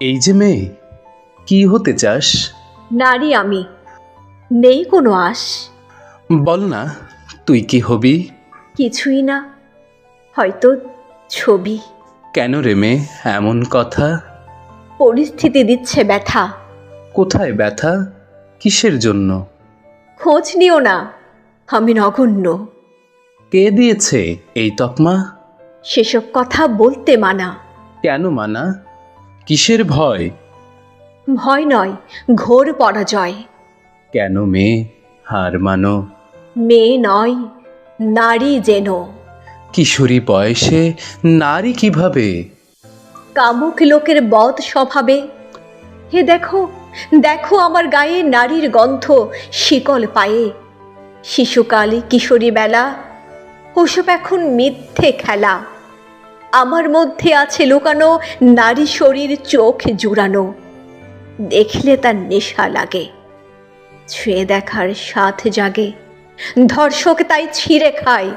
এই যে মেয়ে, কি হতে চাস? নারী আমি, নেই কোনো আশ। বল না, তুই কি হবি? কিছুই না, হয়তো ছবি। কেন রে মেয়ে এমন কথা? পরিস্থিতি দিচ্ছে ব্যথা। কোথায় ব্যথা? কিসের জন্য? খোঁজ নিও না, আমি নগণ্য। কে দিয়েছে এই তকমা? সেসব কথা বলতে মানা। কেন মানা? কিসের ভয়? ভয় নয়, ঘোর পরাজয়। কেন মেয়ে হার মানো? মেয়ে নয়, নারী যেন। কিশোরী বয়সে নারী কিভাবে? কামুক লোকের বদ স্বভাবে। হে দেখো, দেখো আমার গায়ে নারীর গন্ধ, শিকল পায়ে। শিশুকালে কিশোরী বেলা, ওসব এখন মিথ্যে খেলা। আমার মধ্যে আছে লুকানো নারী শরীর, চোখ জুড়ানো। দেখলে তার নেশা লাগে, ছুঁয়ে দেখার স্বাদ জাগে। ধর্ষক তাই ছিঁড়ে খায়,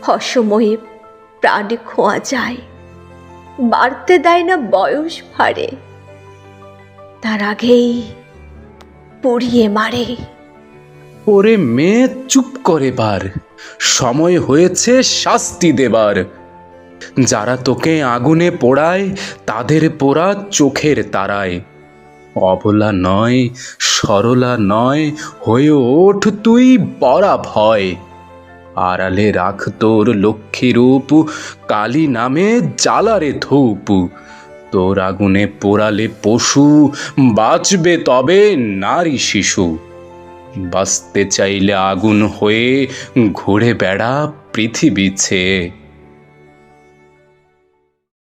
অসময়ে প্রাণ খোয়া যায়। বাড়তে দেয় না বয়স ভারে, তার আগেই পুড়িয়ে মারে। ওরে মেয়ে চুপ করে বার, সময় হয়েছে শাস্তি দেবার। যারা তোকে আগুনে পোড়ায়, তাদের পোড়া চোখের তারায়। অবলা নয়, সরলা নয়, হয়ে ওঠ তুই বড়া ভয়। আড়ালে রাখ তোর লক্ষ্মী রূপ, কালী নামে জ্বালারে ধূপ। তোর আগুনে পোড়ালে পশু, বাঁচবে তবে নারী শিশু। বাঁচতে চাইলে আগুন হয়ে ঘুরে বেড়া পৃথিবী ছেয়ে।